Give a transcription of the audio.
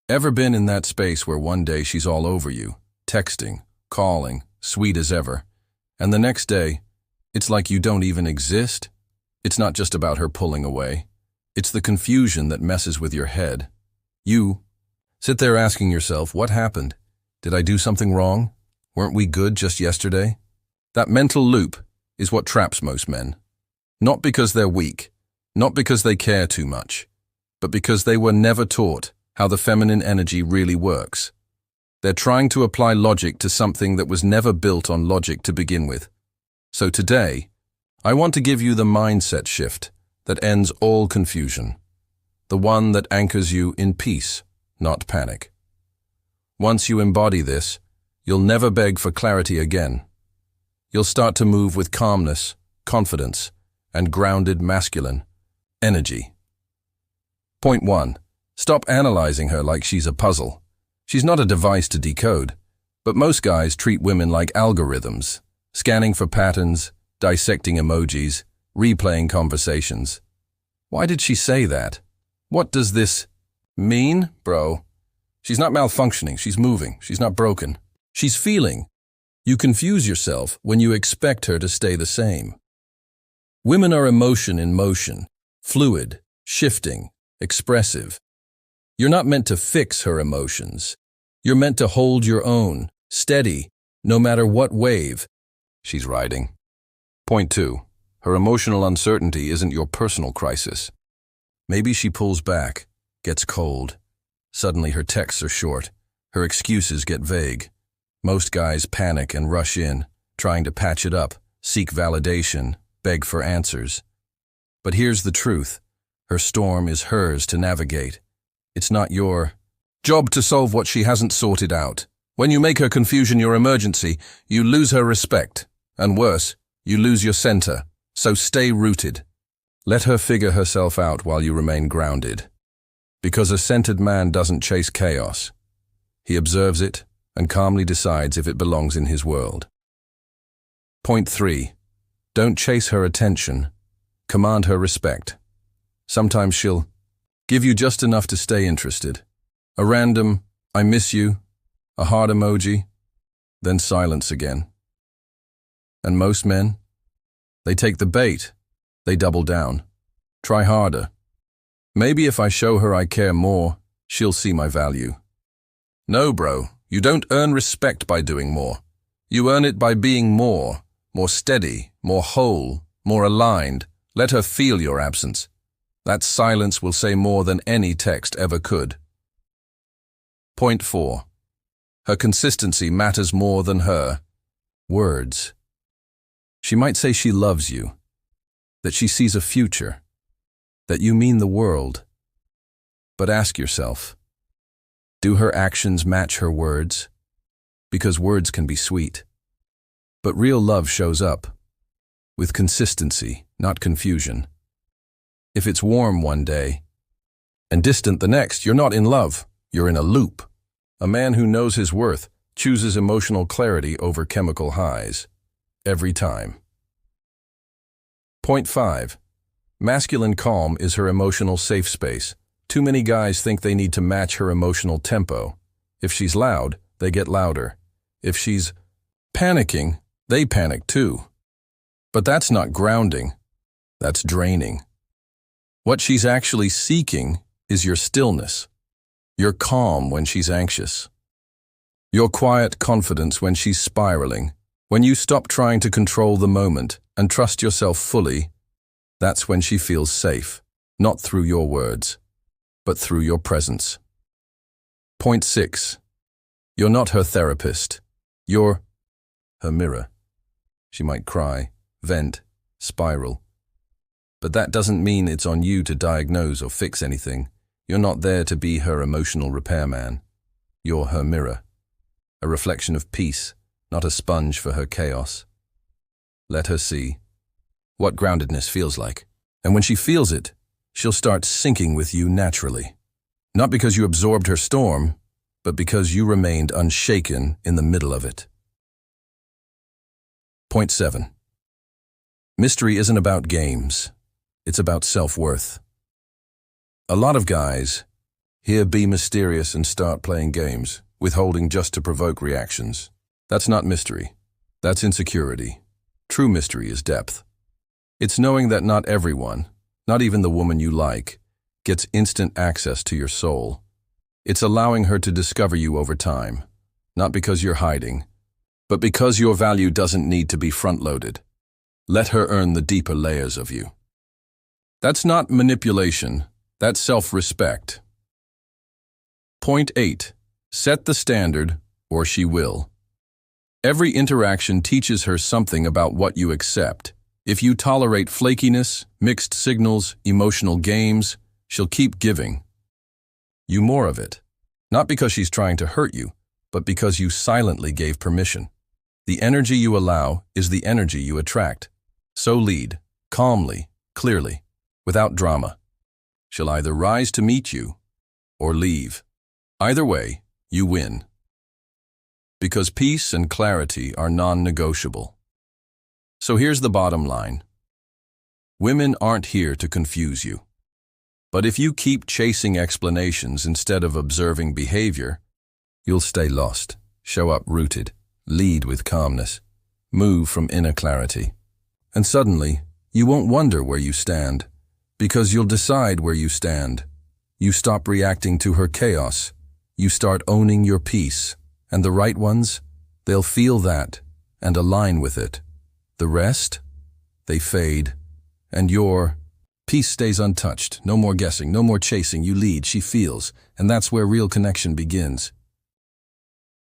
Ever been in that space where one day she's all over you, texting, calling, sweet as ever, and the next day, it's like you don't even exist? It's not just about her pulling away. It's the confusion that messes with your head. You sit there asking yourself, what happened? Did I do something wrong? Weren't we good just yesterday? That mental loop is what traps most men. Not because they're weak, not because they care too much, but because they were never taught how the feminine energy really works. They're trying to apply logic to something that was never built on logic to begin with. So today, I want to give you the mindset shift that ends all confusion, the one that anchors you in peace, not panic. Once you embody this, you'll never beg for clarity again. You'll start to move with calmness, confidence, and grounded masculine energy. Point 1. Stop analyzing her like she's a puzzle. She's not a device to decode, but most guys treat women like algorithms, scanning for patterns, dissecting emojis, replaying conversations. Why did she say that? What does this mean, bro? She's not malfunctioning, she's moving, she's not broken. She's feeling. You confuse yourself when you expect her to stay the same. Women are emotion in motion, fluid, shifting, expressive. You're not meant to fix her emotions. You're meant to hold your own, steady, no matter what wave she's riding. Point 2. Her emotional uncertainty isn't your personal crisis. Maybe she pulls back, gets cold. Suddenly her texts are short. Her excuses get vague. Most guys panic and rush in, trying to patch it up, seek validation, beg for answers. But here's the truth. Her storm is hers to navigate. It's not your job to solve what she hasn't sorted out. When you make her confusion your emergency, you lose her respect. And worse, you lose your center. So stay rooted. Let her figure herself out while you remain grounded. Because a centered man doesn't chase chaos. He observes it and calmly decides if it belongs in his world. Point 3. Don't chase her attention. Command her respect. Sometimes she'll give you just enough to stay interested. A random, I miss you, a heart emoji, then silence again. And most men, they take the bait. They double down. Try harder. Maybe if I show her I care more, she'll see my value. No, bro, you don't earn respect by doing more. You earn it by being more steady, more whole, more aligned. Let her feel your absence. That silence will say more than any text ever could. Point 4. Her consistency matters more than her words. She might say she loves you, that she sees a future, that you mean the world. But ask yourself, do her actions match her words? Because words can be sweet. But real love shows up with consistency, not confusion. If it's warm one day and distant the next, you're not in love, you're in a loop. A man who knows his worth chooses emotional clarity over chemical highs. Every time. Point 5. Masculine calm is her emotional safe space. Too many guys think they need to match her emotional tempo. If she's loud, they get louder. If she's panicking, they panic too. But that's not grounding. That's draining. What she's actually seeking is your stillness. Your calm when she's anxious. Your quiet confidence when she's spiraling. When you stop trying to control the moment and trust yourself fully, that's when she feels safe, not through your words, but through your presence. Point 6. You're not her therapist. You're her mirror. She might cry, vent, spiral. But that doesn't mean it's on you to diagnose or fix anything. You're not there to be her emotional repairman. You're her mirror, a reflection of peace, not a sponge for her chaos. Let her see what groundedness feels like. And when she feels it, she'll start sinking with you naturally. Not because you absorbed her storm, but because you remained unshaken in the middle of it. Point 7. Mystery isn't about games. It's about self-worth. A lot of guys Here, be mysterious and start playing games, withholding just to provoke reactions. That's not mystery. That's insecurity. True mystery is depth. It's knowing that not everyone, not even the woman you like, gets instant access to your soul. It's allowing her to discover you over time, not because you're hiding, but because your value doesn't need to be front-loaded. Let her earn the deeper layers of you. That's not manipulation, that's self-respect. Point 8. Set the standard, or she will. Every interaction teaches her something about what you accept. If you tolerate flakiness, mixed signals, emotional games, she'll keep giving you more of it. Not because she's trying to hurt you, but because you silently gave permission. The energy you allow is the energy you attract. So lead, calmly, clearly, without drama. She'll either rise to meet you or leave. Either way, you win. Because peace and clarity are non-negotiable. So here's the bottom line. Women aren't here to confuse you. But if you keep chasing explanations instead of observing behavior, you'll stay lost, show up rooted, lead with calmness, move from inner clarity. And suddenly, you won't wonder where you stand, because you'll decide where you stand. You stop reacting to her chaos. You start owning your peace. And the right ones, they'll feel that and align with it. The rest, they fade. And your peace stays untouched. No more guessing, no more chasing. You lead, she feels. And that's where real connection begins.